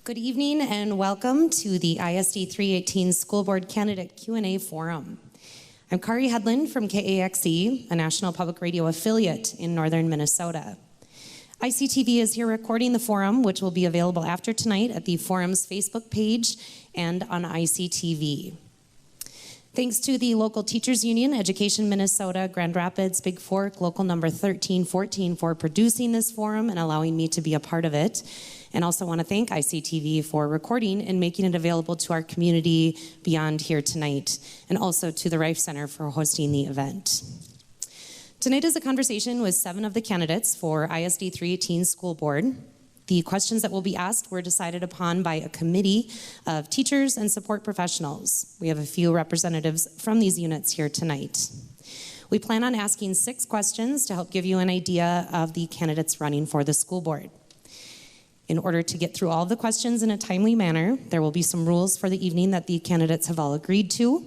Good evening and welcome to the ISD 318 School Board Candidate Q&A Forum. I'm Kari Hedlund from KAXE, a national public radio affiliate in northern Minnesota. ICTV is here recording the forum, which will be available after tonight at the forum's Facebook page and on ICTV. Thanks to the local teachers union, Education Minnesota, Grand Rapids, Big Fork, local number 1314 for producing this forum and allowing me to be a part of it. And also want to thank ICTV for recording and making it available to our community beyond here tonight, and also to the Reif Center for hosting the event. Tonight is a conversation with 7 of the candidates for ISD 318 School Board. The questions that will be asked were decided upon by a committee of teachers and support professionals. We have a few representatives from these units here tonight. We plan on asking 6 questions to help give you an idea of the candidates running for the school board. In order to get through all of the questions in a timely manner, there will be some rules for the evening that the candidates have all agreed to.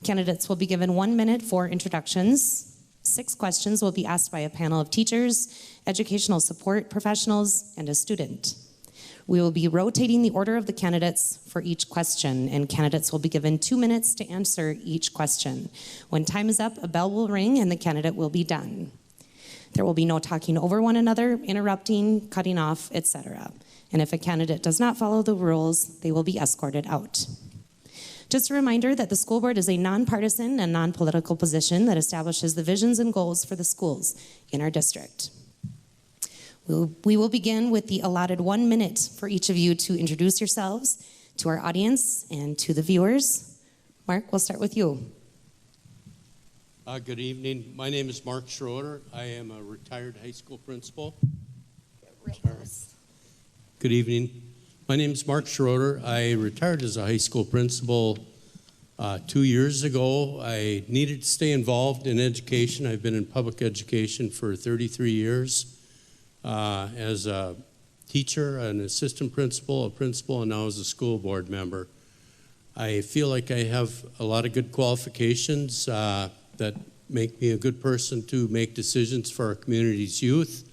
Candidates will be given 1 minute for introductions. 6 questions will be asked by a panel of teachers, educational support professionals, and a student. We will be rotating the order of the candidates for each question, and candidates will be given 2 minutes to answer each question. When time is up, a bell will ring and the candidate will be done. There will be no talking over one another, interrupting, cutting off, etc. And if a candidate does not follow the rules, they will be escorted out. Just a reminder that the school board is a nonpartisan and non-political position that establishes the visions and goals for the schools in our district. We will begin with the allotted 1 minute for each of you to introduce yourselves to our audience and to the viewers. Mark, we'll start with you. Good evening. My name is Mark Schroeder. I am a retired high school principal. Good evening. My name is Mark Schroeder. I retired as a high school principal 2 years ago. I needed to stay involved in education. I've been in public education for 33 years as a teacher, an assistant principal, a principal, and now as a school board member. I feel like I have a lot of good qualifications that make me a good person to make decisions for our community's youth.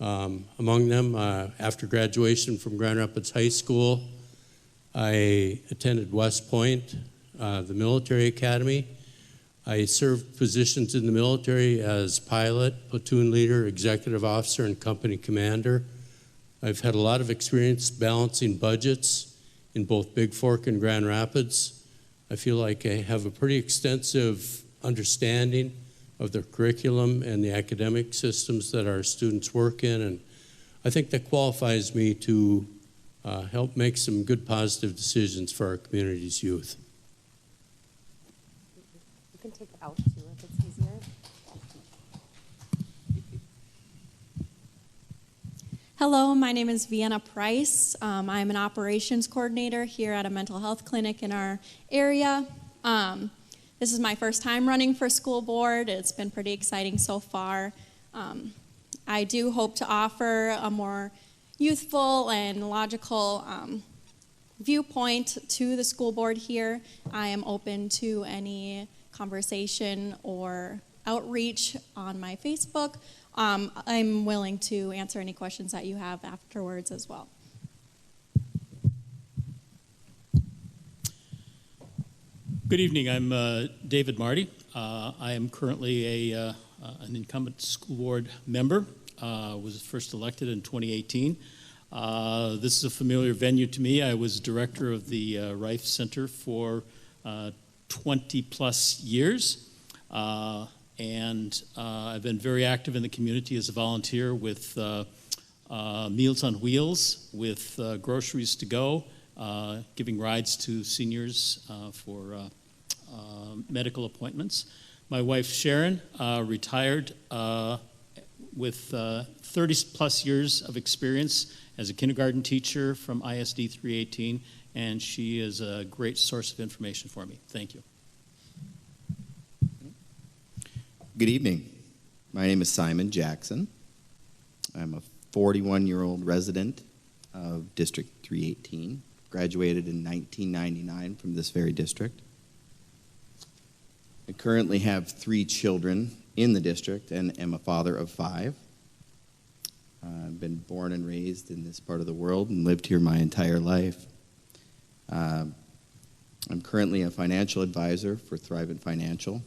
Among them, after graduation from Grand Rapids High School, I attended West Point, the military academy. I served positions in the military as pilot, platoon leader, executive officer, and company commander. I've had a lot of experience balancing budgets in both Big Fork and Grand Rapids. I feel like I have a pretty extensive understanding of the curriculum and the academic systems that our students work in, and I think that qualifies me to help make some good positive decisions for our community's youth. You can take it out too if it's easier. Hello, my name is Vienna Price. I'm an operations coordinator here at a mental health clinic in our area. This is my first time running for school board. It's been pretty exciting so far. I do hope to offer a more youthful and logical viewpoint to the school board here. I am open to any conversation or outreach on my Facebook. I'm willing to answer any questions that you have afterwards as well. Good evening. I'm David Marty. I am currently an incumbent school board member. Was first elected in 2018. This is a familiar venue to me. I was director of the Reif Center for 20 plus years. And I've been very active in the community as a volunteer with Meals on Wheels, with Groceries to Go, giving rides to seniors for medical appointments. My wife Sharon retired with 30 plus years of experience as a kindergarten teacher from ISD 318, and she is a great source of information for me. Thank you. Good evening. My name is Simon Jackson. I'm a 41-year-old resident of District 318, graduated in 1999 from this very district. I currently have 3 children in the district and am a father of 5. I've been born and raised in this part of the world and lived here my entire life. I'm currently a financial advisor for Thrivent Financial,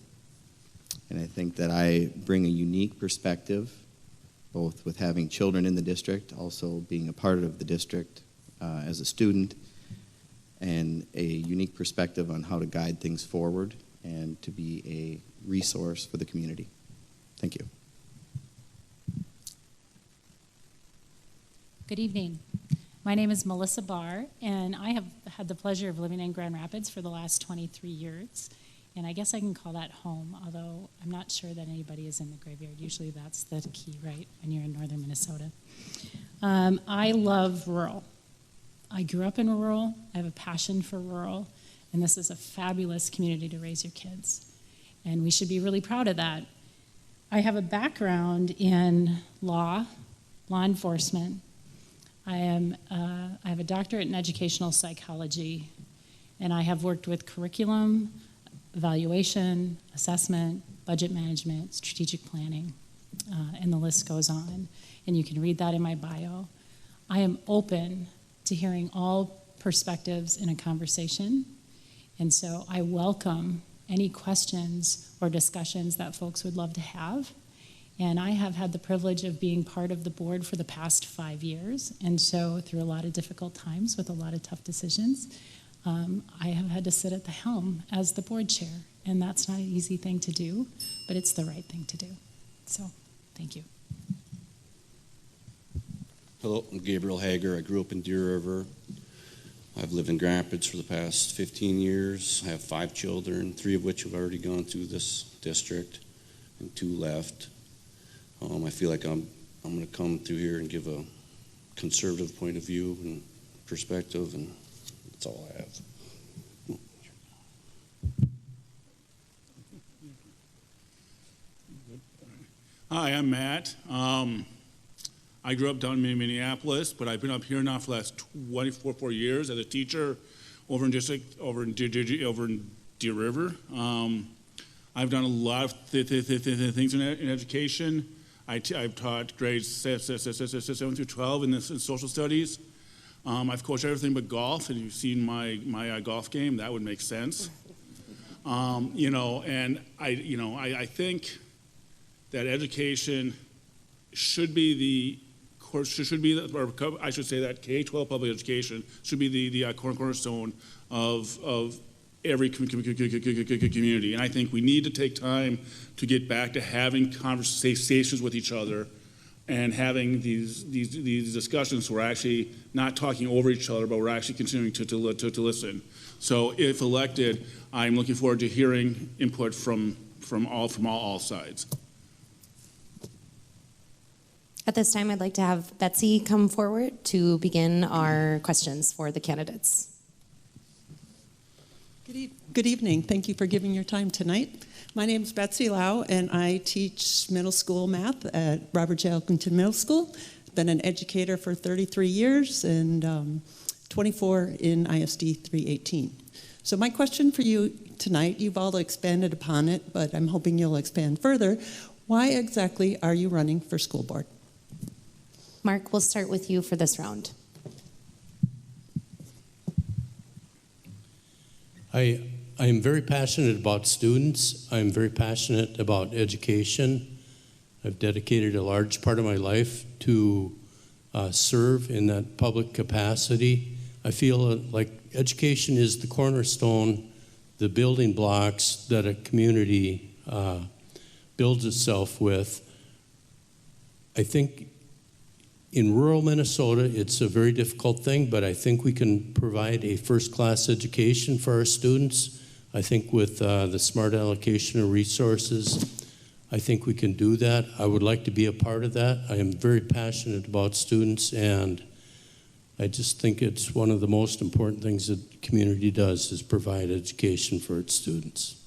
and I think that I bring a unique perspective, both with having children in the district, also being a part of the district as a student, and a unique perspective on how to guide things forward and to be a resource for the community. Thank you. Good evening. My name is Melissa Barr, and I have had the pleasure of living in Grand Rapids for the last 23 years. And I guess I can call that home, although I'm not sure that anybody is in the graveyard. Usually that's the key, right, when you're in northern Minnesota. I love rural. I grew up in rural. I have a passion for rural. And this is a fabulous community to raise your kids. And we should be really proud of that. I have a background in law enforcement. I have a doctorate in educational psychology, and I have worked with curriculum, evaluation, assessment, budget management, strategic planning, and the list goes on. And you can read that in my bio. I am open to hearing all perspectives in a conversation, and so I welcome any questions or discussions that folks would love to have. And I have had the privilege of being part of the board for the past 5 years. And so through a lot of difficult times with a lot of tough decisions, I have had to sit at the helm as the board chair. And that's not an easy thing to do, but it's the right thing to do. So thank you. Hello, I'm Gabriel Hager. I grew up in Deer River. I've lived in Grand Rapids for the past 15 years. I have 5 children, 3 of which have already gone through this district and 2 left. I feel like I'm going to come through here and give a conservative point of view and perspective, and that's all I have. Hi, I'm Matt. I grew up down in Minneapolis, but I've been up here now for the last 24 years as a teacher over in Deer River. I've done a lot of things in education. I've taught grades 7 through 12 in social studies. I've coached everything but golf, and you've seen my golf game. That would make sense. And I think that education should be I should say that K-12 public education should be the cornerstone of every community. And I think we need to take time to get back to having conversations with each other and having these discussions where we're actually not talking over each other, but we're actually continuing to listen. So if elected, I'm looking forward to hearing input from all sides. At this time, I'd like to have Betsy come forward to begin our questions for the candidates. Good evening. Thank you for giving your time tonight. My name is Betsy Lau, and I teach middle school math at Robert J. Elkington Middle School. I've been an educator for 33 years and 24 in ISD 318. So my question for you tonight, you've all expanded upon it, but I'm hoping you'll expand further. Why exactly are you running for school board? Mark, we'll start with you for this round. I am very passionate about students. I'm very passionate about education. I've dedicated a large part of my life to serve in that public capacity. I feel like education is the cornerstone, the building blocks that a community builds itself with. I think in rural Minnesota, it's a very difficult thing, but I think we can provide a first-class education for our students. I think with the smart allocation of resources, I think we can do that. I would like to be a part of that. I am very passionate about students, and I just think it's one of the most important things that the community does is provide education for its students.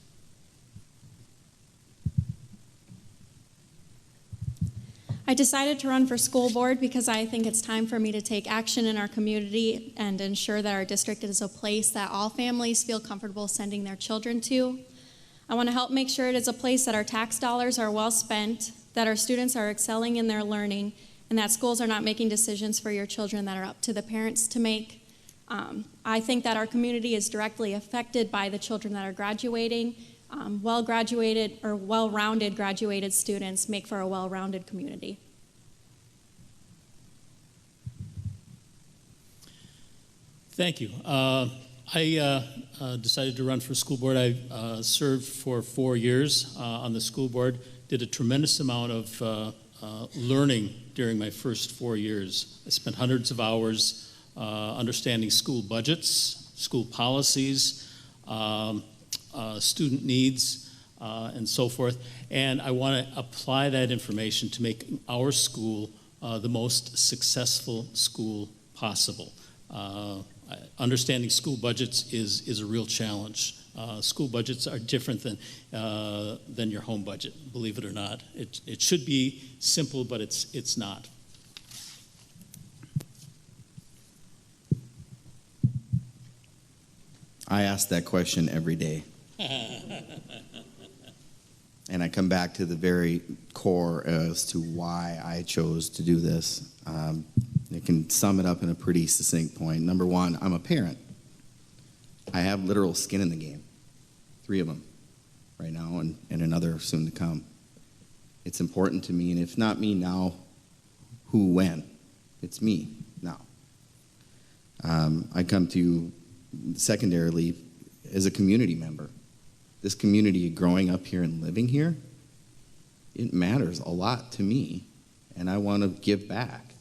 I decided to run for school board because I think it's time for me to take action in our community and ensure that our district is a place that all families feel comfortable sending their children to. I want to help make sure it is a place that our tax dollars are well spent, that our students are excelling in their learning, and that schools are not making decisions for your children that are up to the parents to make. I think that our community is directly affected by the children that are graduating. Well-graduated or well-rounded graduated students make for a well-rounded community. Thank you. I decided to run for school board. I served for 4 years on the school board, did a tremendous amount of learning during my first 4 years. I spent hundreds of hours understanding school budgets, school policies, student needs, and so forth. And I want to apply that information to make our school the most successful school possible. Understanding school budgets is a real challenge. School budgets are different than your home budget, believe it or not. It should be simple, but it's not. I ask that question every day. And I come back to the very core as to why I chose to do this. I can sum it up in a pretty succinct point. Number one, I'm a parent. I have literal skin in the game. 3 of them right now and another soon to come. It's important to me, and if not me now, who, when? It's me now. I come to you secondarily as a community member. This community, growing up here and living here, it matters a lot to me, and I want to give back.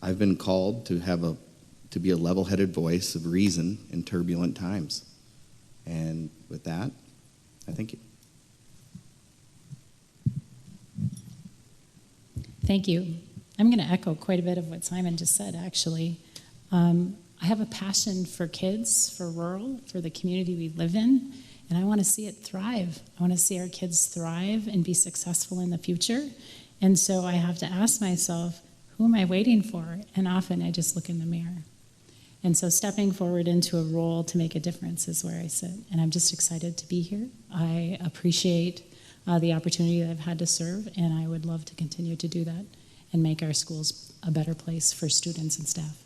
I've been called to be a level-headed voice of reason in turbulent times. And with that, I thank you. Thank you. I'm going to echo quite a bit of what Simon just said, actually. I have a passion for kids, for rural, for the community we live in, and I want to see it thrive. I want to see our kids thrive and be successful in the future. And so I have to ask myself, who am I waiting for? And often I just look in the mirror. And so stepping forward into a role to make a difference is where I sit. And I'm just excited to be here. I appreciate the opportunity that I've had to serve, and I would love to continue to do that and make our schools a better place for students and staff.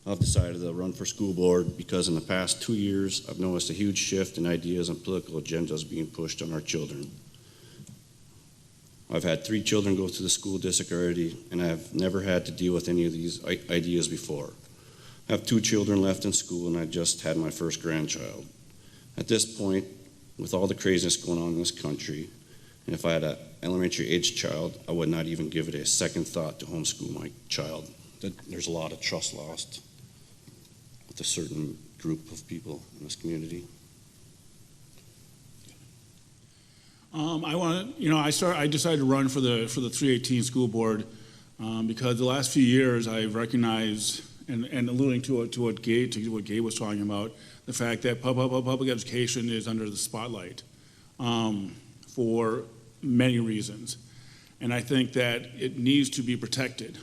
I've decided to run for school board because in the past 2 years, I've noticed a huge shift in ideas and political agendas being pushed on our children. I've had 3 children go through the school district already, and I've never had to deal with any of these ideas before. I have 2 children left in school, and I just had my first grandchild. At this point, with all the craziness going on in this country, and if I had an elementary age child, I would not even give it a second thought to homeschool my child. There's a lot of trust lost with a certain group of people in this community. I decided to run for the 318 school board because the last few years I've recognized and alluding to what Gabe was talking about, the fact that public education is under the spotlight for many reasons, and I think that it needs to be protected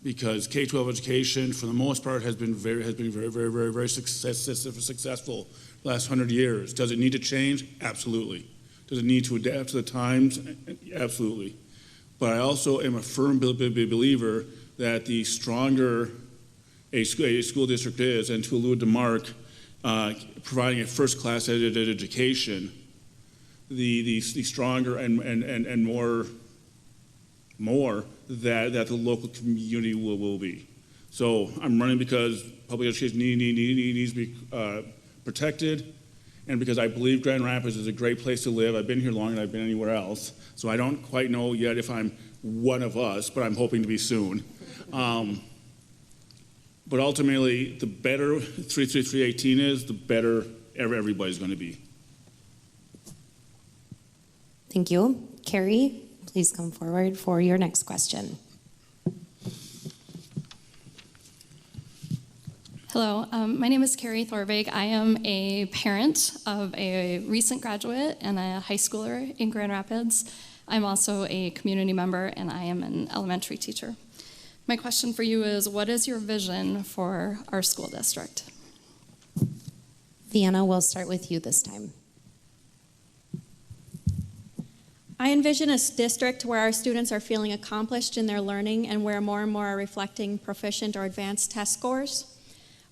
because K-12 education, for the most part, has been very successful the last 100 years. Does it need to change? Absolutely. Does it need to adapt to the times? Absolutely. But I also am a firm believer that the stronger a school district is, and to allude to Mark, providing a first-class education, the stronger and more that the local community will be. So I'm running because public education needs to be protected, and because I believe Grand Rapids is a great place to live. I've been here longer than I've been anywhere else, so I don't quite know yet if I'm one of us, but I'm hoping to be soon. But ultimately, the better 318 is, the better everybody's going to be. Thank you. Carrie, please come forward for your next question. Hello, my name is Carrie Thorvig. I am a parent of a recent graduate and a high schooler in Grand Rapids. I'm also a community member, and I am an elementary teacher. My question for you is, what is your vision for our school district? Vienna, we'll start with you this time. I envision a district where our students are feeling accomplished in their learning and where more and more are reflecting proficient or advanced test scores,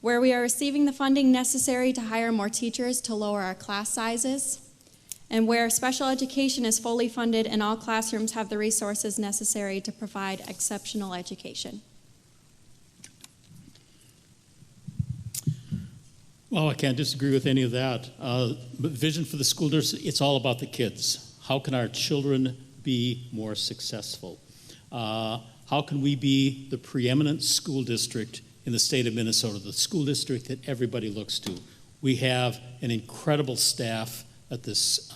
where we are receiving the funding necessary to hire more teachers to lower our class sizes, and where special education is fully funded and all classrooms have the resources necessary to provide exceptional education. Well, I can't disagree with any of that. But vision for the school district, it's all about the kids. How can our children be more successful? How can we be the preeminent school district in the state of Minnesota, the school district that everybody looks to? We have an incredible staff at this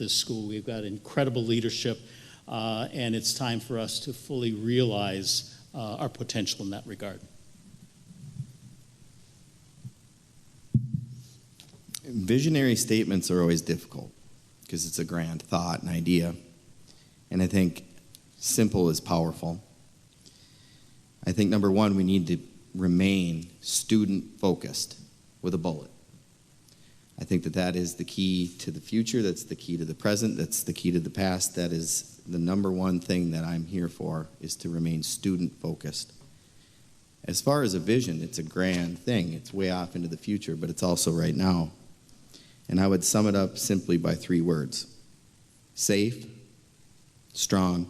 school. We've got incredible leadership, and it's time for us to fully realize our potential in that regard. Visionary statements are always difficult because it's a grand thought and idea. And I think simple is powerful. I think number one, we need to remain student focused with a bullet. I think that is the key to the future, that's the key to the present, that's the key to the past. That is the number one thing that I'm here for, is to remain student focused. As far as a vision, it's a grand thing. It's way off into the future, but it's also right now. And I would sum it up simply by 3 words: safe, strong,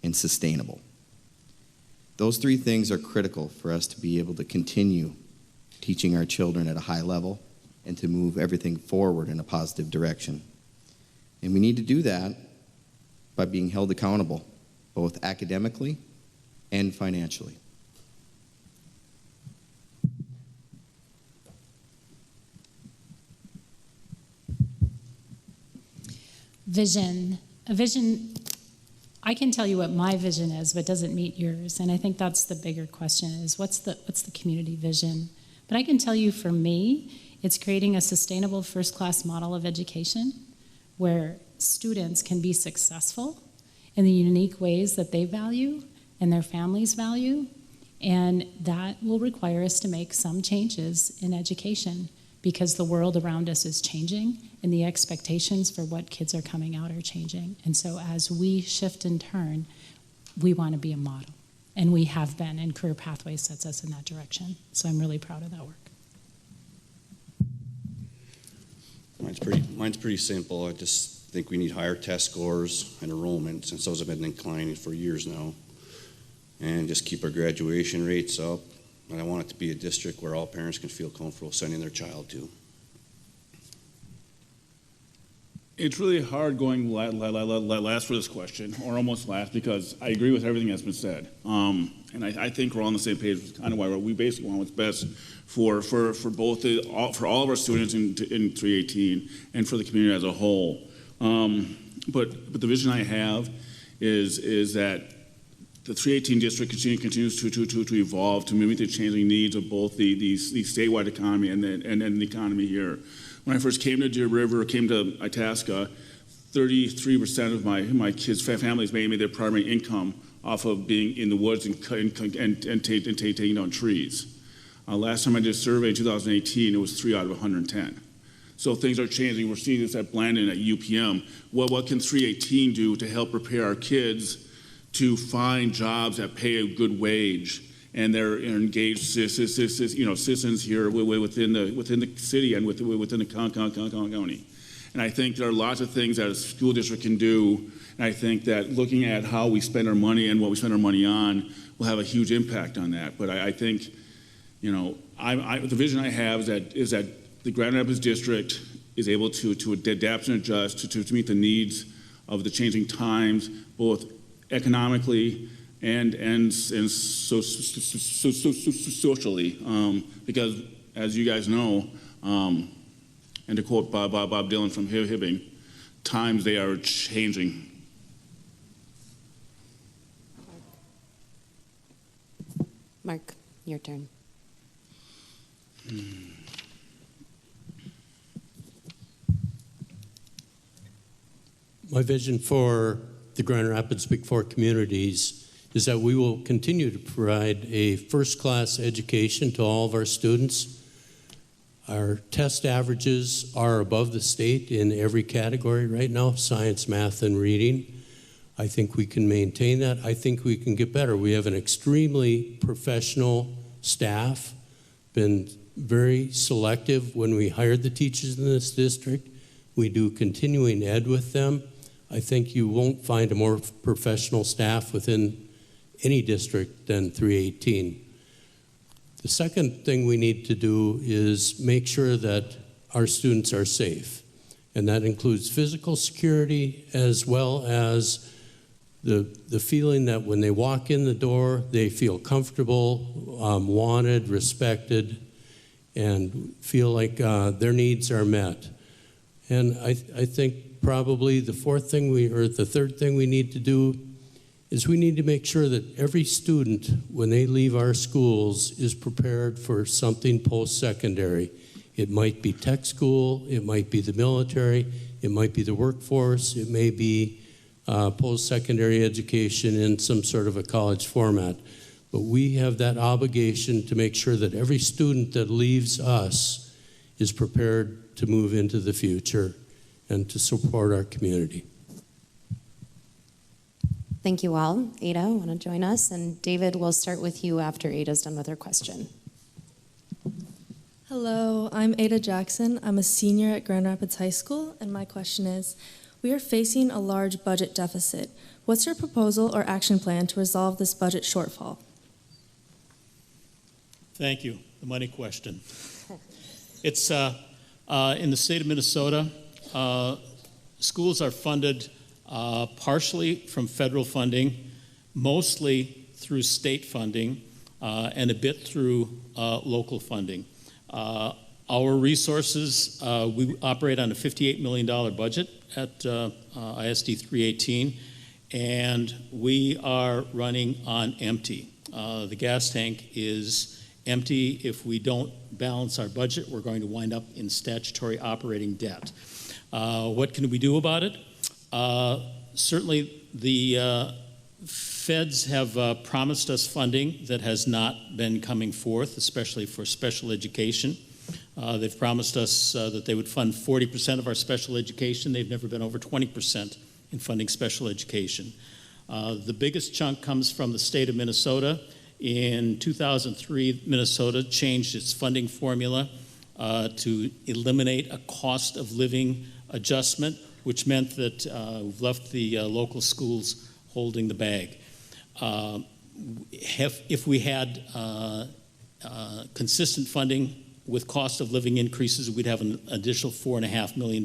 and sustainable. Those 3 things are critical for us to be able to continue teaching our children at a high level and to move everything forward in a positive direction. And we need to do that by being held accountable, both academically and financially. Vision. A vision, I can tell you what my vision is, but doesn't meet yours. And I think that's the bigger question, is what's the community vision? But I can tell you, for me, it's creating a sustainable first-class model of education where students can be successful in the unique ways that they value and their families value. And that will require us to make some changes in education, because the world around us is changing and the expectations for what kids are coming out are changing. And so as we shift and turn, we want to be a model. And we have been, and Career Pathways sets us in that direction. So I'm really proud of that work. Mine's pretty simple. I just think we need higher test scores and enrollment, since those have been declining for years now. And just keep our graduation rates up. And I want it to be a district where all parents can feel comfortable sending their child to. It's really hard going last for this question, or almost last, because I agree with everything that's been said. And I think we're all on the same page, which is kind of why we basically want what's best for all of our students in 318 and for the community as a whole. But the vision I have is that the 318 district continues to evolve to meet the changing needs of both the statewide economy and the economy here. When I first came to Deer River, came to Itasca, 33% of my kids' families made their primary income off of being in the woods and taking down trees. Last time I did a survey in 2018, it was 3 out of 110. So things are changing. We're seeing this at Blandon, at UPM. What can 318 do to help prepare our kids to find jobs that pay a good wage, and they're engaged citizens here within the city and within the county. And I think there are lots of things that a school district can do, and I think that looking at how we spend our money and what we spend our money on will have a huge impact on that. But I think, the vision I have is that the Grand Rapids district is able to adapt and adjust to meet the needs of the changing times, both economically and socially, because as you guys know, and to quote Bob Dylan from Hibbing, times they are changing. Mark, your turn. My vision for the Grand Rapids Big Four communities is that we will continue to provide a first-class education to all of our students. Our test averages are above the state in every category right now, science, math, and reading. I think we can maintain that. I think we can get better. We have an extremely professional staff, been very selective when we hired the teachers in this district. We do continuing ed with them. I think you won't find a more professional staff within any district than 318. The second thing we need to do is make sure that our students are safe. And that includes physical security as well as the feeling that when they walk in the door, they feel comfortable, wanted, respected, and feel like their needs are met. And I think probably the third thing we need to do is we need to make sure that every student, when they leave our schools, is prepared for something post-secondary. It might be tech school, it might be the military, it might be the workforce, it may be post-secondary education in some sort of a college format. But we have that obligation to make sure that every student that leaves us is prepared to move into the future and to support our community. Thank you all. Ada, want to join us? And David, we'll start with you after Ada's done with her question. Hello, I'm Ada Jackson. I'm a senior at Grand Rapids High School, and my question is, we are facing a large budget deficit. What's your proposal or action plan to resolve this budget shortfall? Thank you. The money question. It's in the state of Minnesota, schools are funded partially from federal funding, mostly through state funding, and a bit through local funding. Our resources, we operate on a $58 million budget at ISD 318, and we are running on empty. The gas tank is empty. If we don't balance our budget, we're going to wind up in statutory operating debt. What can we do about it? Certainly the feds have promised us funding that has not been coming forth, especially for special education. They've promised us that they would fund 40% of our special education. They've never been over 20% in funding special education. The biggest chunk comes from the state of Minnesota. In 2003, Minnesota changed its funding formula to eliminate a cost of living adjustment, which meant that we've left the local schools holding the bag. If we had consistent funding with cost of living increases, we'd have an additional $4.5 million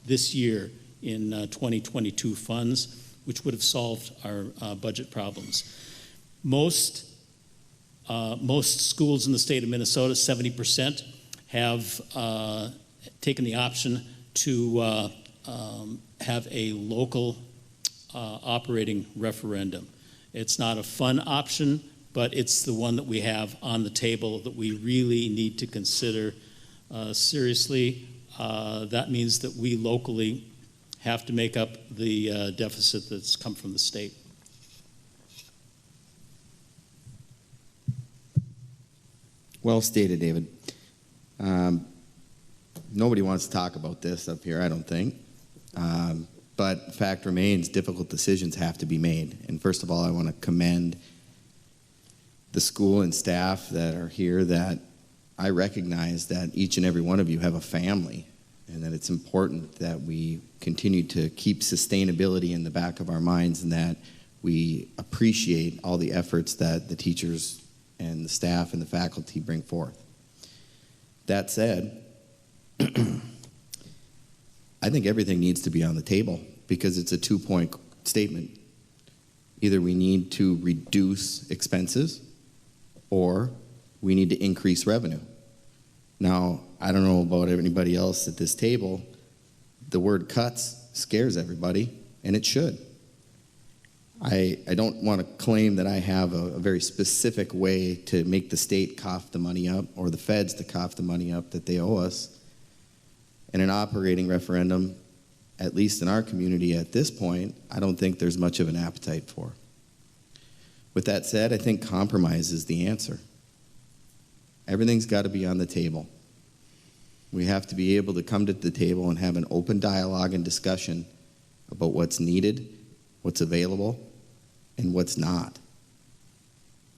this year in 2022 funds, which would have solved our budget problems. Most schools in the state of Minnesota, 70%, have taken the option to have a local operating referendum. It's not a fun option, but it's the one that we have on the table that we really need to consider seriously. That means that we locally have to make up the deficit that's come from the state. Well stated, David. Nobody wants to talk about this up here, I don't think. But the fact remains, difficult decisions have to be made. And first of all, I want to commend the school and staff that are here, that I recognize that each and every one of you have a family, and that it's important that we continue to keep sustainability in the back of our minds, and that we appreciate all the efforts that the teachers and the staff and the faculty bring forth. That said, I think everything needs to be on the table, because it's a two-point statement. Either we need to reduce expenses, or we need to increase revenue. Now, I don't know about anybody else at this table, the word cuts scares everybody, and it should. I don't want to claim that I have a very specific way to make the state cough the money up, or the feds to cough the money up that they owe us. And an operating referendum, at least in our community at this point, I don't think there's much of an appetite for. With that said, I think compromise is the answer. Everything's got to be on the table. We have to be able to come to the table and have an open dialogue and discussion about what's needed, what's available, and what's not.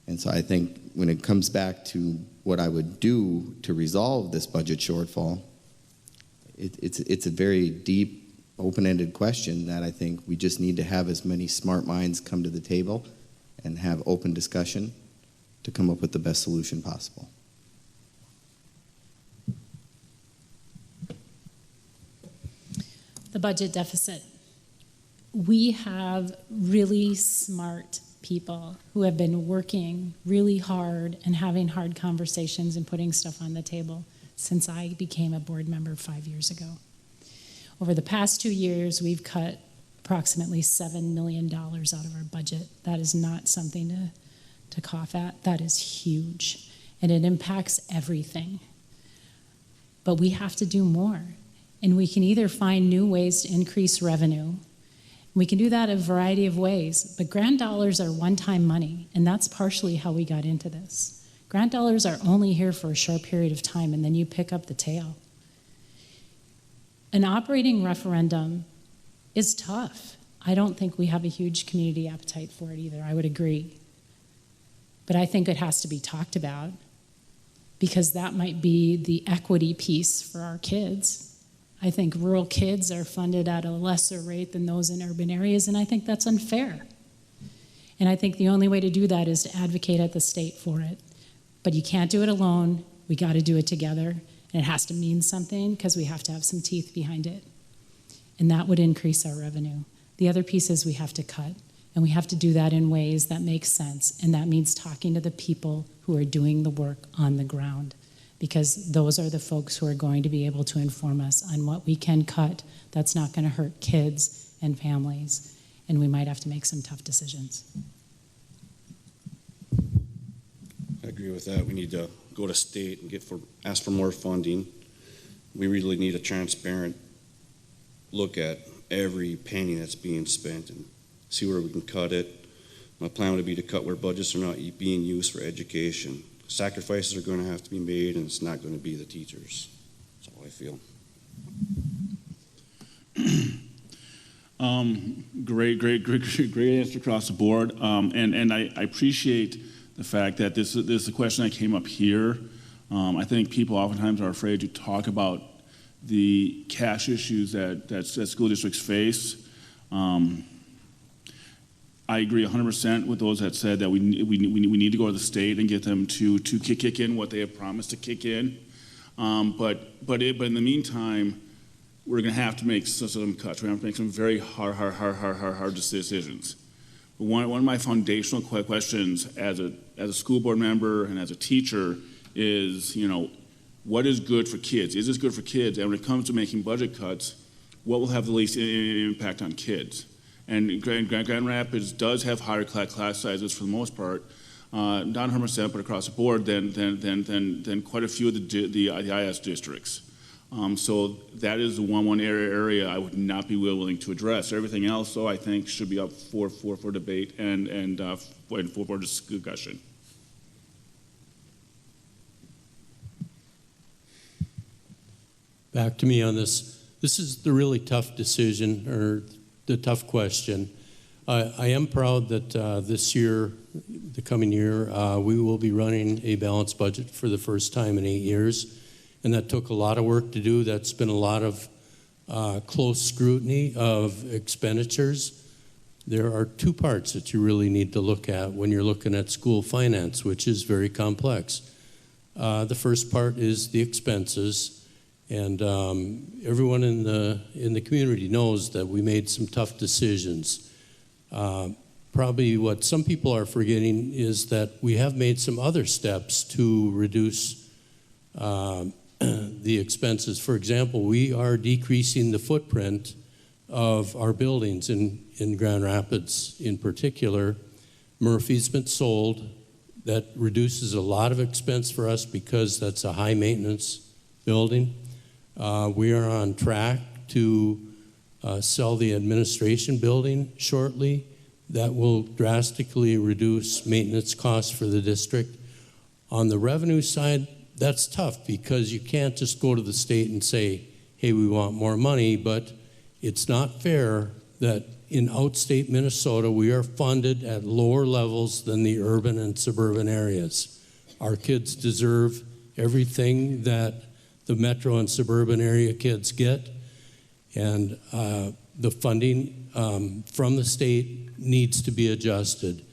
And so I think when it comes back to what I would do to resolve this budget shortfall, it's a very deep, open-ended question that I think we just need to have as many smart minds come to the table and have open discussion to come up with the best solution possible. The budget deficit. We have really smart people who have been working really hard and having hard conversations and putting stuff on the table since I became a board member 5 years ago. Over the past 2 years, we've cut approximately $7 million out of our budget. That is not something to cough at. That is huge, and it impacts everything. But we have to do more, and we can either find new ways to increase revenue. We can do that a variety of ways, but grant dollars are one-time money, and that's partially how we got into this. Grant dollars are only here for a short period of time, and then you pick up the tail. An operating referendum is tough. I don't think we have a huge community appetite for it either, I would agree. But I think it has to be talked about, because that might be the equity piece for our kids. I think rural kids are funded at a lesser rate than those in urban areas, and I think that's unfair. And I think the only way to do that is to advocate at the state for it. But you can't do it alone. We got to do it together, and it has to mean something because we have to have some teeth behind it. And that would increase our revenue. The other pieces we have to cut, and we have to do that in ways that make sense, and that means talking to the people who are doing the work on the ground, because those are the folks who are going to be able to inform us on what we can cut that's not going to hurt kids and families, and we might have to make some tough decisions. I agree with that. We need to go to state and ask for more funding. We really need a transparent look at every penny that's being spent and see where we can cut it. My plan would be to cut where budgets are not being used for education. Sacrifices are going to have to be made, and it's not going to be the teachers. That's how I feel. Great answer across the board. And I appreciate the fact that this is a question that came up here. I think people oftentimes are afraid to talk about the cash issues that school districts face. I agree 100% with those that said that we need to go to the state and get them to kick in what they have promised to kick in. But in the meantime, we're going to have to make some cuts. We're going to have to make some very hard decisions. But one of my foundational questions as a school board member and as a teacher is, what is good for kids? Is this good for kids? And when it comes to making budget cuts, what will have the least impact on kids? And Grand Rapids does have higher class sizes for the most part, not 100%, but across the board than quite a few of the IS districts. So that is the one area I would not be willing to address. Everything else, though, I think should be up for debate and for discussion. Back to me on this. This is the really tough decision, or the tough question. I am proud that this year, the coming year, we will be running a balanced budget for the first time in 8 years. And that took a lot of work to do. That's been a lot of close scrutiny of expenditures. There are two parts that you really need to look at when you're looking at school finance, which is very complex. The first part is the expenses. And everyone in the community knows that we made some tough decisions. Probably what some people are forgetting is that we have made some other steps to reduce the expenses. For example, we are decreasing the footprint of our buildings in Grand Rapids in particular. Murphy's been sold. That reduces a lot of expense for us because that's a high maintenance building. We are on track to sell the administration building shortly. That will drastically reduce maintenance costs for the district. On the revenue side, that's tough because you can't just go to the state and say, hey, we want more money, but it's not fair that in outstate Minnesota, we are funded at lower levels than the urban and suburban areas. Our kids deserve everything that the metro and suburban area kids get, and the funding from the state needs to be adjusted.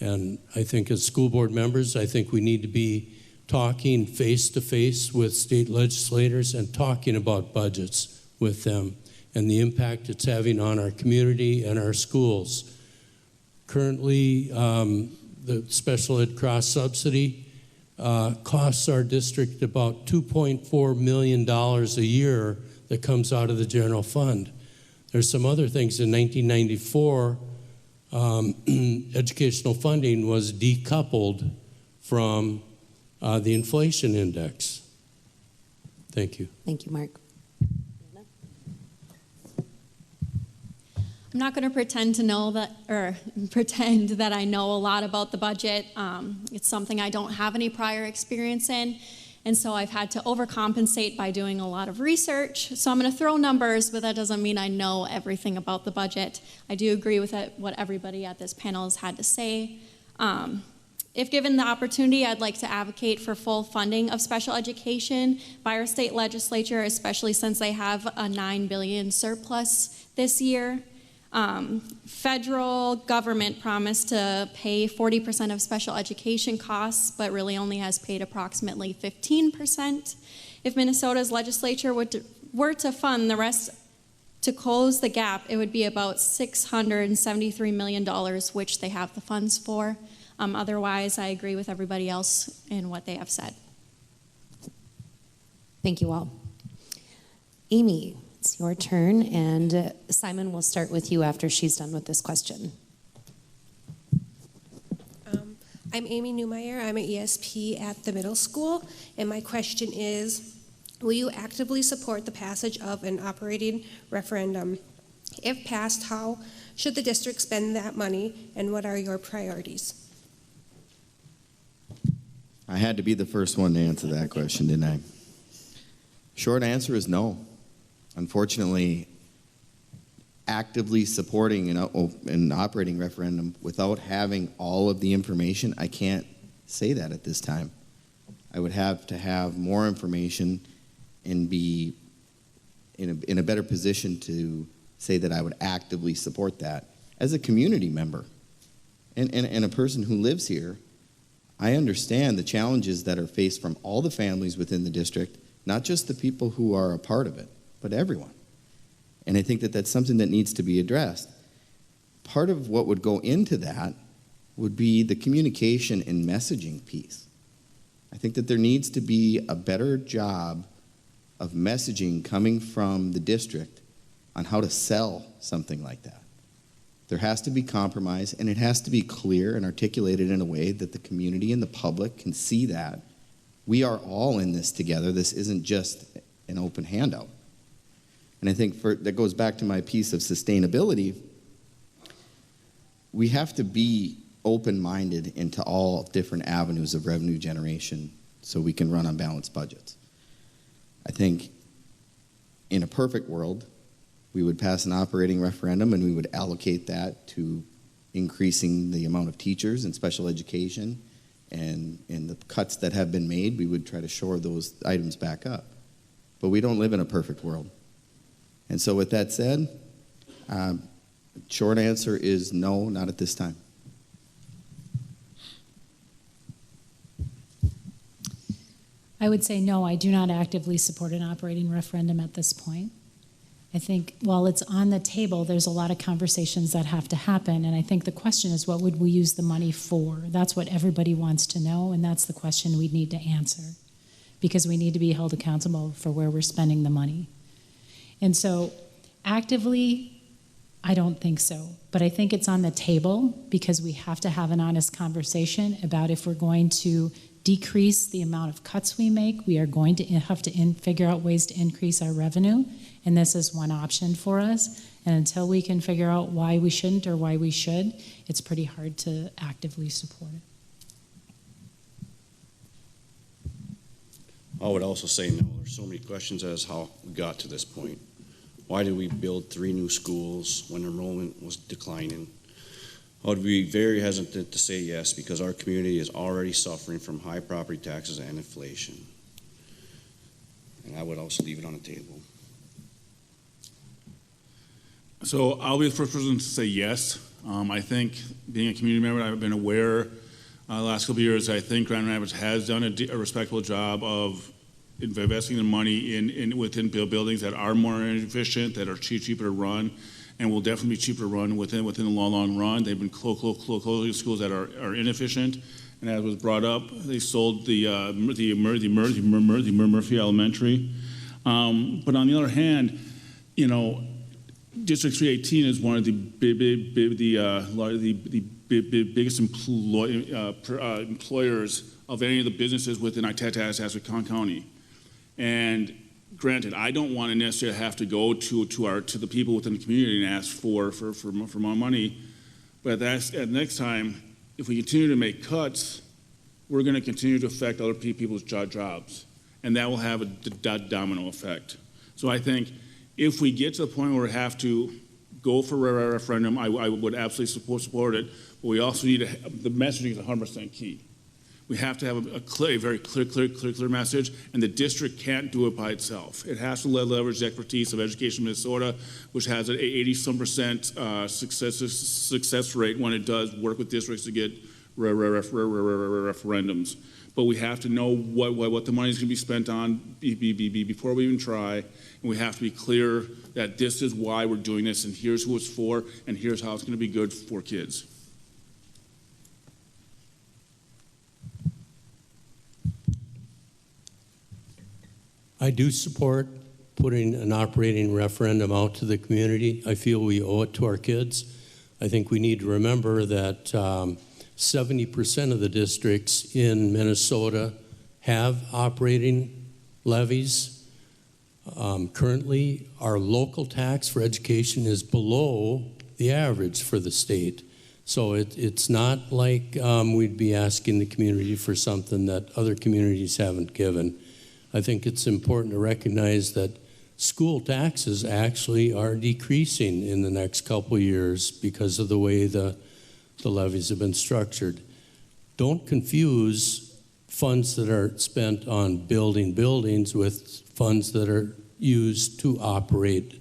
And I think as school board members, I think we need to be talking face-to-face with state legislators and talking about budgets with them and the impact it's having on our community and our schools. Currently, the special ed cross subsidy costs our district about $2.4 million a year that comes out of the general fund. There's some other things. In 1994, educational funding was decoupled from the inflation index. Thank you. Thank you, Mark. I'm not going to pretend to know that, or pretend that I know a lot about the budget. It's something I don't have any prior experience in, and so I've had to overcompensate by doing a lot of research. So I'm going to throw numbers, but that doesn't mean I know everything about the budget. I do agree with what everybody at this panel has had to say. If given the opportunity, I'd like to advocate for full funding of special education by our state legislature, especially since they have a $9 billion surplus this year. Federal government promised to pay 40% of special education costs, but really only has paid approximately 15%. If Minnesota's legislature were to fund the rest to close the gap, it would be about $673 million, which they have the funds for. Otherwise, I agree with everybody else in what they have said. Thank you all. Amy, it's your turn, and Simon will start with you after she's done with this question. I'm Amy Newmeyer. I'm an ESP at the middle school, and my question is, will you actively support the passage of an operating referendum? If passed, how should the district spend that money, and what are your priorities? I had to be the first one to answer that question, didn't I? Short answer is no. Unfortunately, actively supporting an operating referendum without having all of the information, I can't say that at this time. I would have to have more information and be in a better position to say that I would actively support that. As a community member and a person who lives here, I understand the challenges that are faced from all the families within the district, not just the people who are a part of it, but everyone. And I think that that's something that needs to be addressed. Part of what would go into that would be the communication and messaging piece. I think that there needs to be a better job of messaging coming from the district on how to sell something like that. There has to be compromise, and it has to be clear and articulated in a way that the community and the public can see that we are all in this together. This isn't just an open handout. And I think that goes back to my piece of sustainability. We have to be open-minded into all different avenues of revenue generation so we can run on balanced budgets. I think in a perfect world, we would pass an operating referendum and we would allocate that to increasing the amount of teachers in special education, and the cuts that have been made, we would try to shore those items back up. But we don't live in a perfect world. And so with that said, short answer is no, not at this time. I would say no, I do not actively support an operating referendum at this point. I think while it's on the table, there's a lot of conversations that have to happen, and I think the question is, what would we use the money for? That's what everybody wants to know, and that's the question we need to answer, because we need to be held accountable for where we're spending the money. And so actively, I don't think so, but I think it's on the table because we have to have an honest conversation about if we're going to decrease the amount of cuts we make, we are going to have to figure out ways to increase our revenue, and this is one option for us. And until we can figure out why we shouldn't or why we should, it's pretty hard to actively support it. I would also say no. There's so many questions as how we got to this point. Why did we build 3 new schools when enrollment was declining? I would be very hesitant to say yes because our community is already suffering from high property taxes and inflation. And I would also leave it on the table. So I'll be the first person to say yes. I think being a community member, I've been aware the last couple of years, I think Grand Rapids has done a respectable job of investing the money within buildings that are more efficient, that are cheaper to run, and will definitely be cheaper to run within the long run. They've been closing schools that are inefficient, and as was brought up, they sold the Murphy Elementary. But on the other hand, you know, District 318 is one of the biggest employers of any of the businesses within Itasca County. And granted, I don't want to necessarily have to go to the people within the community and ask for more money. But next time, if we continue to make cuts, we're going to continue to affect other people's jobs, and that will have a domino effect. So I think if we get to the point where we have to go for a referendum, I would absolutely support it. But we also need the messaging is 100% key. We have to have a very clear message, and the district can't do it by itself. It has to leverage the expertise of Education Minnesota, which has an 80-some% success rate when it does work with districts to get referendums. But we have to know what the money is going to be spent on before we even try, and we have to be clear that this is why we're doing this, and here's who it's for, and here's how it's going to be good for kids. I do support putting an operating referendum out to the community. I feel we owe it to our kids. I think we need to remember that 70% of the districts in Minnesota have operating levies. Currently, our local tax for education is below the average for the state. So it's not like we'd be asking the community for something that other communities haven't given. I think it's important to recognize that school taxes actually are decreasing in the next couple of years because of the way the levies have been structured. Don't confuse funds that are spent on building buildings with funds that are used to operate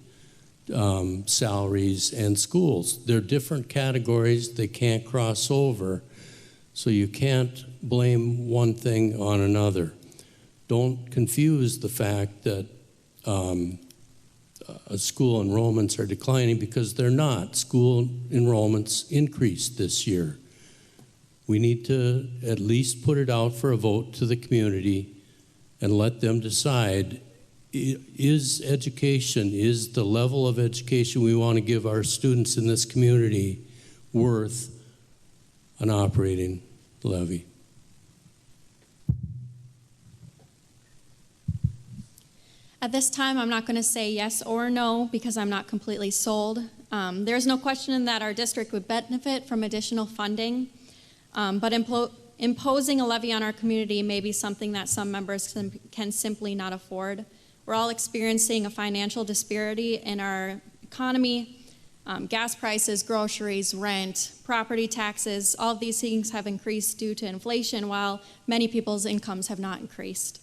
salaries and schools. They're different categories. They can't cross over. So you can't blame one thing on another. Don't confuse the fact that school enrollments are declining because they're not. School enrollments increased this year. We need to at least put it out for a vote to the community and let them decide, is the level of education we want to give our students in this community worth an operating levy? At this time, I'm not going to say yes or no because I'm not completely sold. There's no question that our district would benefit from additional funding, but imposing a levy on our community may be something that some members can simply not afford. We're all experiencing a financial disparity in our economy. Gas prices, groceries, rent, property taxes, all of these things have increased due to inflation, while many people's incomes have not increased.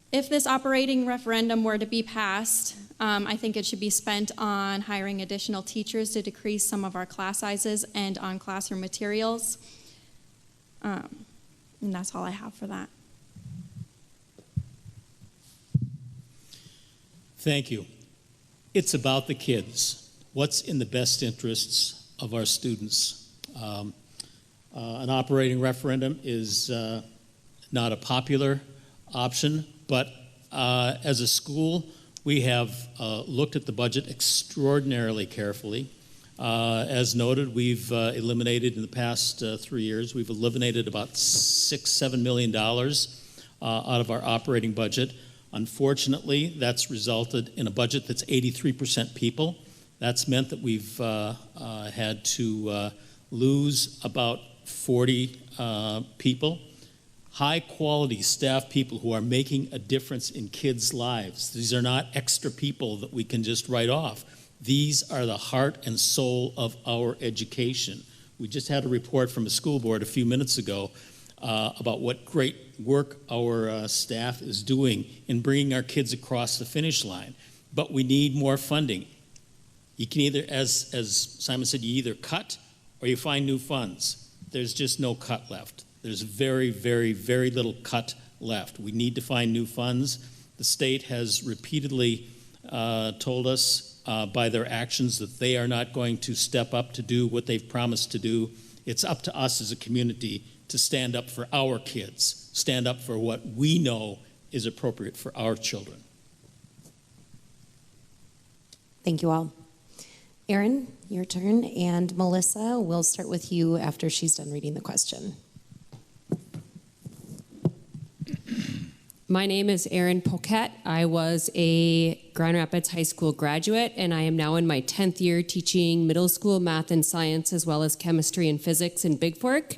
If this operating referendum were to be passed, I think it should be spent on hiring additional teachers to decrease some of our class sizes and on classroom materials. And that's all I have for that. Thank you. It's about the kids. What's in the best interests of our students? An operating referendum is not a popular option, but as a school, we have looked at the budget extraordinarily carefully. As noted, we've eliminated in the past 3 years, we've eliminated about $6-7 million out of our operating budget. Unfortunately, that's resulted in a budget that's 83% people. That's meant that we've had to lose about 40 people. high-quality staff people who are making a difference in kids' lives. These are not extra people that we can just write off. These are the heart and soul of our education. We just had a report from a school board a few minutes ago about what great work our staff is doing in bringing our kids across the finish line. But we need more funding. You can either, as Simon said, you either cut or you find new funds. There's just no cut left. There's very, very, very little cut left. We need to find new funds. The state has repeatedly told us by their actions that they are not going to step up to do what they've promised to do. It's up to us as a community to stand up for our kids, stand up for what we know is appropriate for our children. Thank you all. Erin, your turn, and Melissa, we'll start with you after she's done reading the question. My name is Erin Poquette. I was a Grand Rapids High School graduate, and I am now in my 10th year teaching middle school math and science, as well as chemistry and physics in Big Fork.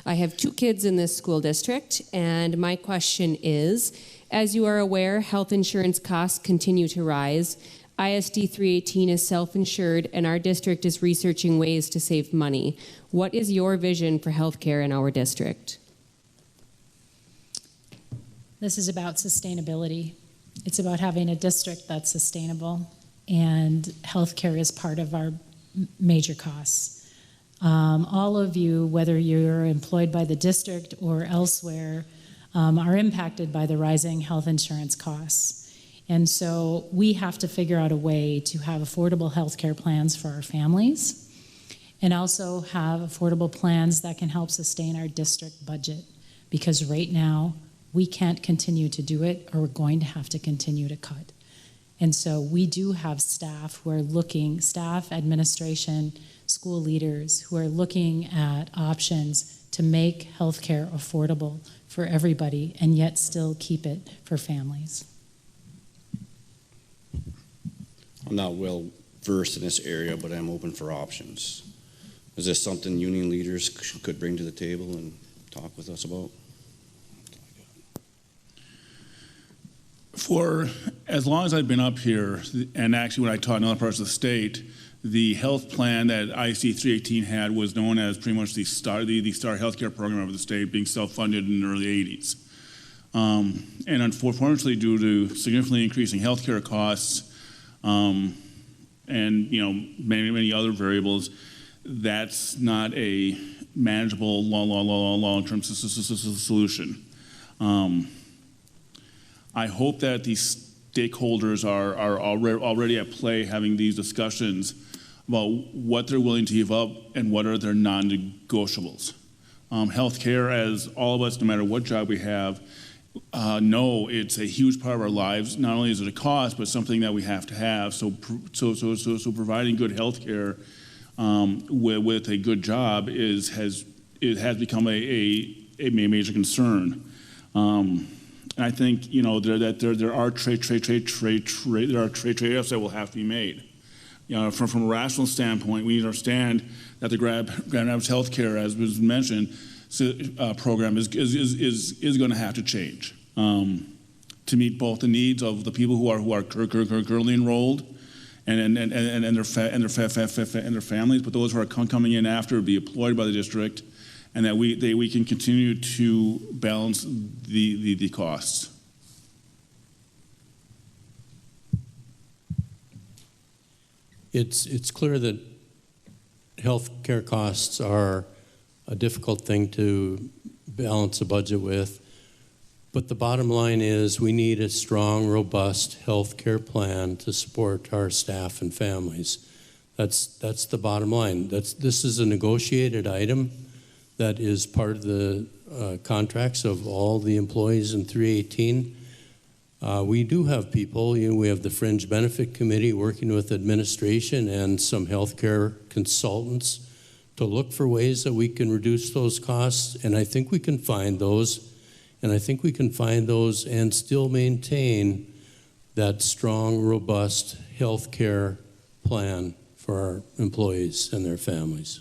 I have 2 kids in this school district, and my question is, as you are aware, health insurance costs continue to rise. ISD 318 is self-insured, and our district is researching ways to save money. What is your vision for healthcare in our district? This is about sustainability. It's about having a district that's sustainable, and healthcare is part of our major costs. All of you, whether you're employed by the district or elsewhere, are impacted by the rising health insurance costs. And so we have to figure out a way to have affordable healthcare plans for our families, and also have affordable plans that can help sustain our district budget. Because right now, we can't continue to do it, or we're going to have to continue to cut. And so we do have staff who are looking, staff, administration, school leaders who are looking at options to make healthcare affordable for everybody and yet still keep it for families. I'm not well versed in this area, but I'm open for options. Is this something union leaders could bring to the table and talk with us about? For as long as I've been up here, and actually when I taught in other parts of the state, the health plan that ISD 318 had was known as pretty much the STAR healthcare program of the state, being self-funded in the early 80s. And unfortunately, due to significantly increasing healthcare costs, and many other variables, that's not a manageable long-term solution. I hope that these stakeholders are already at play having these discussions about what they're willing to give up and what are their non-negotiables. Healthcare, as all of us, no matter what job we have, know it's a huge part of our lives. Not only is it a cost, but something that we have to have. So providing good healthcare with a good job has become a major concern. And I think there are trade-offs that will have to be made. From a rational standpoint, we need to understand that the Grand Rapids Healthcare, as was mentioned, program is going to have to change to meet both the needs of the people who are currently enrolled and their families, but those who are coming in after be employed by the district, and that we can continue to balance the costs. It's clear that health care costs are a difficult thing to balance a budget with, but the bottom line is we need a strong, robust health care plan to support our staff and families. That's the bottom line. This is a negotiated item that is part of the contracts of all the employees in 318. We do have people, we have the Fringe Benefit Committee working with administration and some healthcare consultants to look for ways that we can reduce those costs, and I think we can find those, and still maintain that strong, robust healthcare plan for our employees and their families.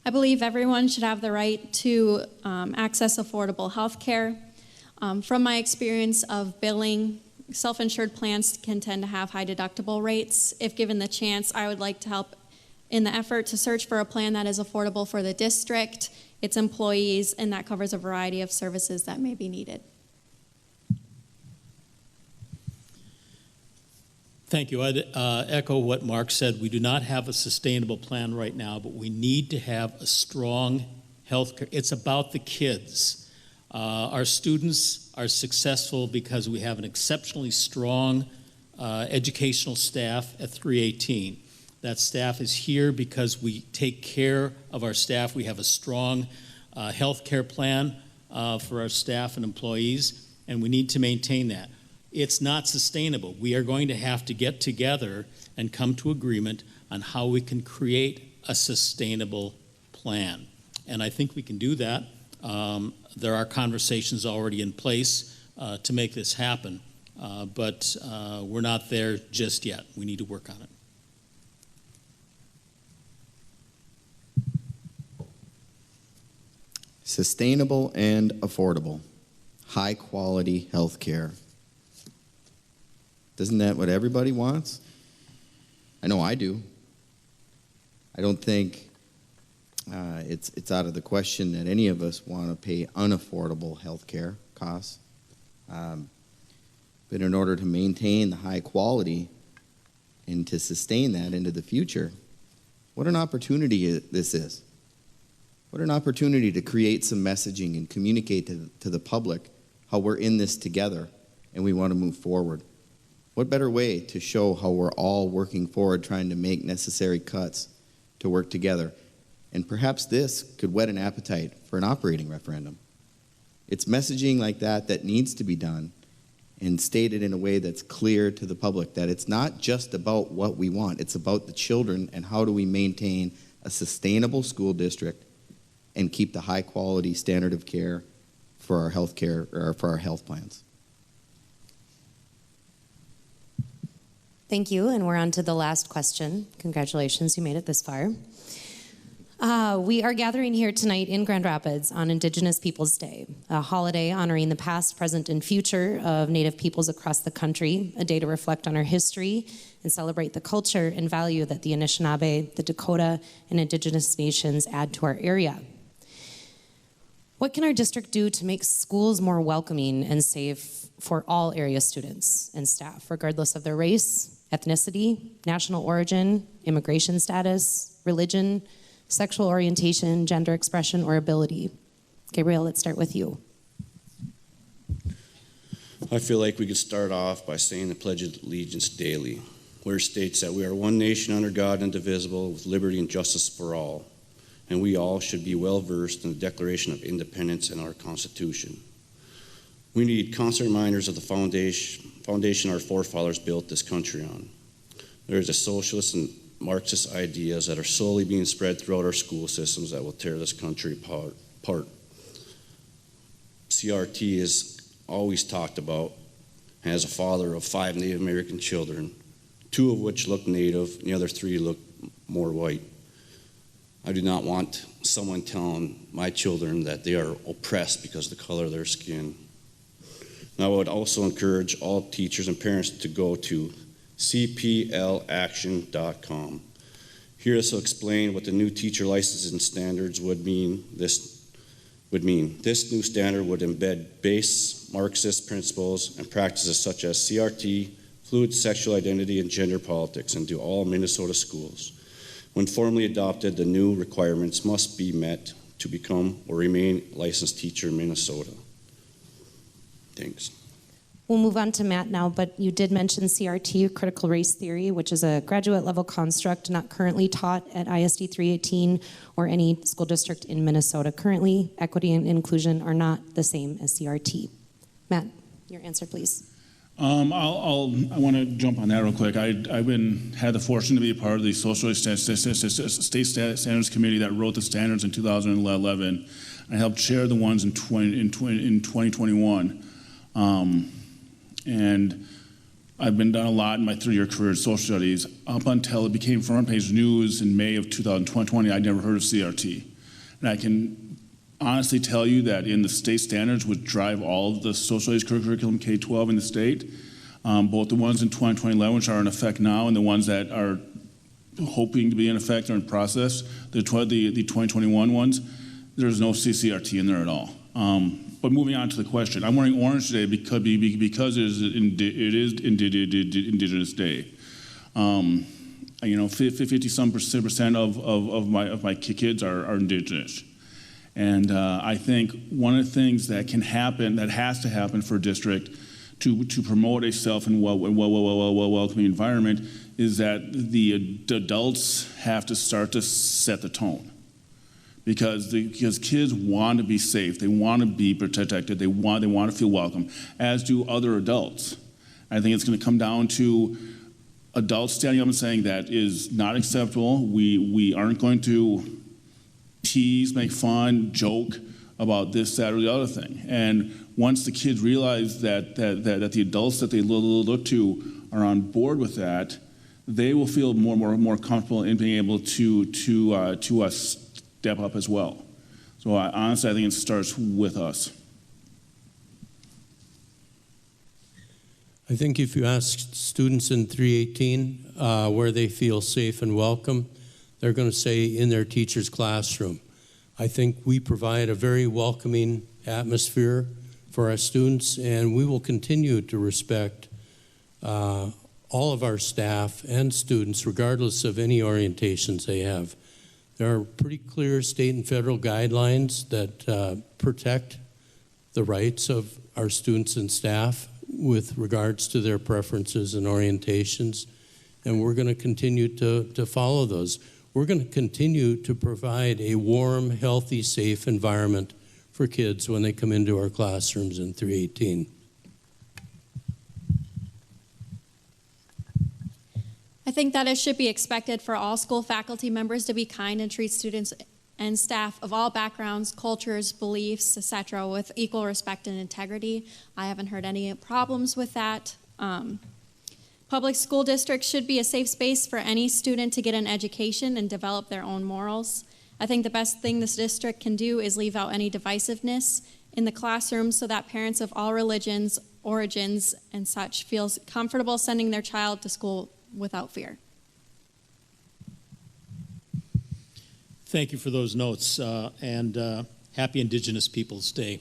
I believe everyone should have the right to access affordable health care. From my experience of billing, self-insured plans can tend to have high deductible rates. If given the chance, I would like to help in the effort to search for a plan that is affordable for the district, its employees, and that covers a variety of services that may be needed. Thank you. I'd echo what Mark said. We do not have a sustainable plan right now, but we need to have a strong health care. It's about the kids. Our students are successful because we have an exceptionally strong educational staff at 318. That staff is here because we take care of our staff. We have a strong health care plan for our staff and employees, and we need to maintain that. It's not sustainable. We are going to have to get together and come to agreement on how we can create a sustainable plan. And I think we can do that. There are conversations already in place to make this happen, but we're not there just yet. We need to work on it. Sustainable and affordable, high quality health care. Isn't that what everybody wants? I know I do. I don't think it's out of the question that any of us want to pay unaffordable health care costs. But in order to maintain the high quality and to sustain that into the future, what an opportunity this is. What an opportunity to create some messaging and communicate to the public how we're in this together and we want to move forward. What better way to show how we're all working forward, trying to make necessary cuts to work together? And perhaps this could whet an appetite for an operating referendum. It's messaging like that that needs to be done and stated in a way that's clear to the public, that it's not just about what we want, it's about the children and how do we maintain a sustainable school district and keep the high quality standard of care for our health care, or for our health plans. Thank you, and we're on to the last question. Congratulations, you made it this far. We are gathering here tonight in Grand Rapids on Indigenous Peoples Day, a holiday honoring the past, present, and future of Native peoples across the country, a day to reflect on our history and celebrate the culture and value that the Anishinaabe, the Dakota, and Indigenous nations add to our area. What can our district do to make schools more welcoming and safe for all area students and staff, regardless of their race, ethnicity, national origin, immigration status, religion, sexual orientation, gender expression, or ability? Gabriel, let's start with you. I feel like we could start off by saying the Pledge of Allegiance daily, where it states that we are one nation under God, indivisible, with liberty and justice for all. And we all should be well versed in the Declaration of Independence and our Constitution. We need constant reminders of the foundation our forefathers built this country on. There is a socialist and Marxist ideas that are slowly being spread throughout our school systems that will tear this country apart. CRT is always talked about, and as a father of 5 Native American children, 2 of which look Native, and the other 3 look more white. I do not want someone telling my children that they are oppressed because of the color of their skin. And I would also encourage all teachers and parents to go to cplaction.com. Here this will explain what the new teacher licensing standards would mean. This new standard would embed base Marxist principles and practices such as CRT, fluid sexual identity, and gender politics into all Minnesota schools. When formally adopted, the new requirements must be met to become or remain a licensed teacher in Minnesota. Thanks. We'll move on to Matt now, but you did mention CRT, critical race theory, which is a graduate level construct not currently taught at ISD 318 or any school district in Minnesota. Currently, equity and inclusion are not the same as CRT. Matt, your answer, please. I want to jump on that real quick. I've had the fortune to be a part of the Social State Standards Committee that wrote the standards in 2011. I helped chair the ones in 2021. And I've been done a lot in my 3-year career in social studies. Up until it became front page news in May of 2020, I'd never heard of CRT. And I can honestly tell you that in the state standards, which drive all of the social studies curriculum K-12 in the state, both the ones in 2011, which are in effect now, and the ones that are hoping to be in effect or in process, the 2021 ones, there's no CCRT in there at all. But moving on to the question, I'm wearing orange today because it is Indigenous Day. 50-some percent of my kids are Indigenous. And I think one of the things that can happen, that has to happen for a district to promote a safe and welcoming environment is that the adults have to start to set the tone. Because kids want to be safe, they want to be protected, they want to feel welcome, as do other adults. I think it's going to come down to adults standing up and saying that is not acceptable. We aren't going to tease, make fun, joke about this, that, or the other thing. And once the kids realize that the adults that they look to are on board with that, they will feel more comfortable in being able to step up as well. So honestly, I think it starts with us. I think if you ask students in 318 where they feel safe and welcome, they're going to say in their teacher's classroom. I think we provide a very welcoming atmosphere for our students, and we will continue to respect all of our staff and students, regardless of any orientations they have. There are pretty clear state and federal guidelines that protect the rights of our students and staff with regards to their preferences and orientations, and we're going to continue to follow those. We're going to continue to provide a warm, healthy, safe environment for kids when they come into our classrooms in 318. I think that it should be expected for all school faculty members to be kind and treat students and staff of all backgrounds, cultures, beliefs, etc., with equal respect and integrity. I haven't heard any problems with that. Public school districts should be a safe space for any student to get an education and develop their own morals. I think the best thing this district can do is leave out any divisiveness in the classroom so that parents of all religions, origins, and such feel comfortable sending their child to school without fear. Thank you for those notes, and happy Indigenous Peoples Day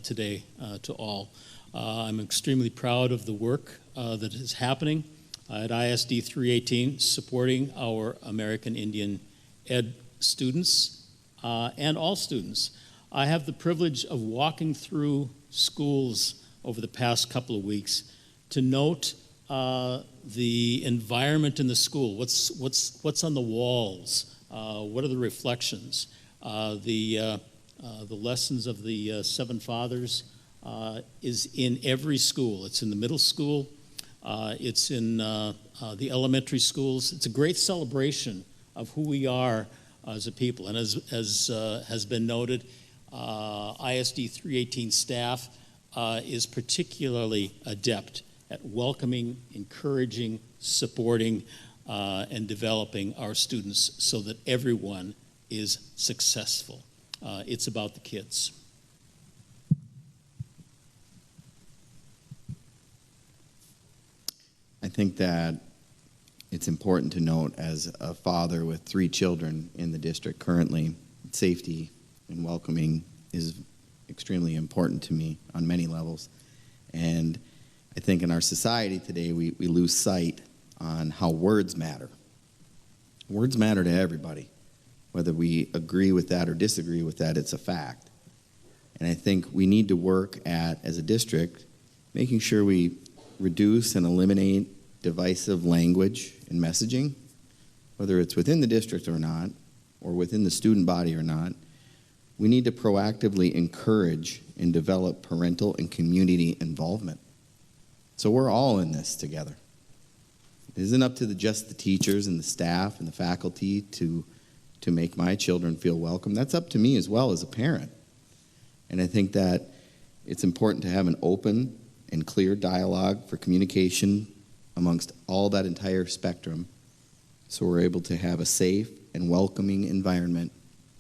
today to all. I'm extremely proud of the work that is happening at ISD 318, supporting our American Indian Ed students and all students. I have the privilege of walking through schools over the past couple of weeks to note the environment in the school. What's on the walls? What are the reflections? The lessons of the Seven Fathers is in every school. It's in the middle school. It's in the elementary schools. It's a great celebration of who we are as a people. And as has been noted, ISD 318 staff is particularly adept at welcoming, encouraging, supporting, and developing our students so that everyone is successful. It's about the kids. I think that it's important to note, as a father with 3 children in the district currently, safety and welcoming is extremely important to me on many levels. And I think in our society today, we lose sight on how words matter. Words matter to everybody. Whether we agree with that or disagree with that, it's a fact. And I think we need to work at, as a district, making sure we reduce and eliminate divisive language and messaging, whether it's within the district or not, or within the student body or not. We need to proactively encourage and develop parental and community involvement. So we're all in this together. It isn't up to just the teachers and the staff and the faculty to make my children feel welcome. That's up to me as well as a parent. And I think that it's important to have an open and clear dialogue for communication amongst all that entire spectrum, so we're able to have a safe and welcoming environment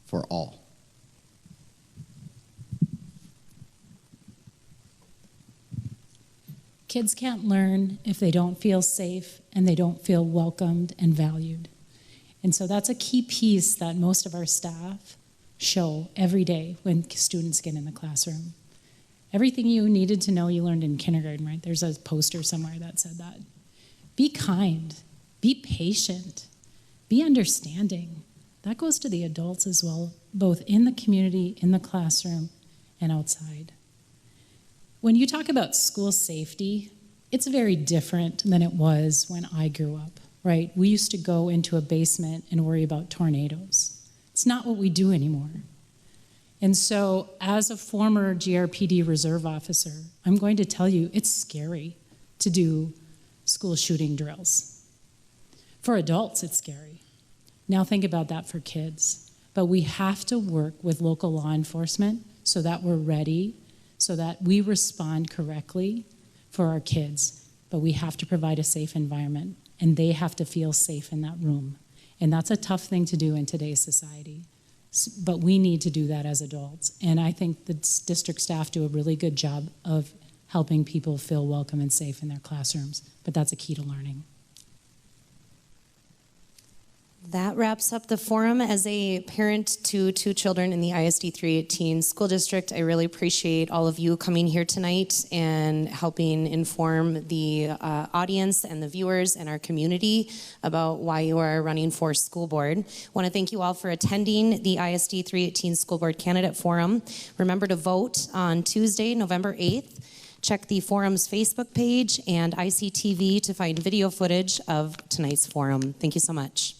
for all. Kids can't learn if they don't feel safe and they don't feel welcomed and valued. And so that's a key piece that most of our staff show every day when students get in the classroom. Everything you needed to know you learned in kindergarten, right? There's a poster somewhere that said that. Be kind, be patient, be understanding. That goes to the adults as well, both in the community, in the classroom, and outside. When you talk about school safety, it's very different than it was when I grew up, right? We used to go into a basement and worry about tornadoes. It's not what we do anymore. And so, as a former GRPD reserve officer, I'm going to tell you it's scary to do school shooting drills. For adults, it's scary. Now think about that for kids. But we have to work with local law enforcement so that we're ready, so that we respond correctly for our kids. But we have to provide a safe environment, and they have to feel safe in that room. And that's a tough thing to do in today's society. But we need to do that as adults. And I think the district staff do a really good job of helping people feel welcome and safe in their classrooms. But that's a key to learning. That wraps up the forum. As a parent to 2 children in the ISD 318 school district, I really appreciate all of you coming here tonight and helping inform the audience and the viewers and our community about why you are running for school board. I want to thank you all for attending the ISD 318 School Board Candidate Forum. Remember to vote on Tuesday, November 8th. Check the forum's Facebook page and ICTV to find video footage of tonight's forum. Thank you so much.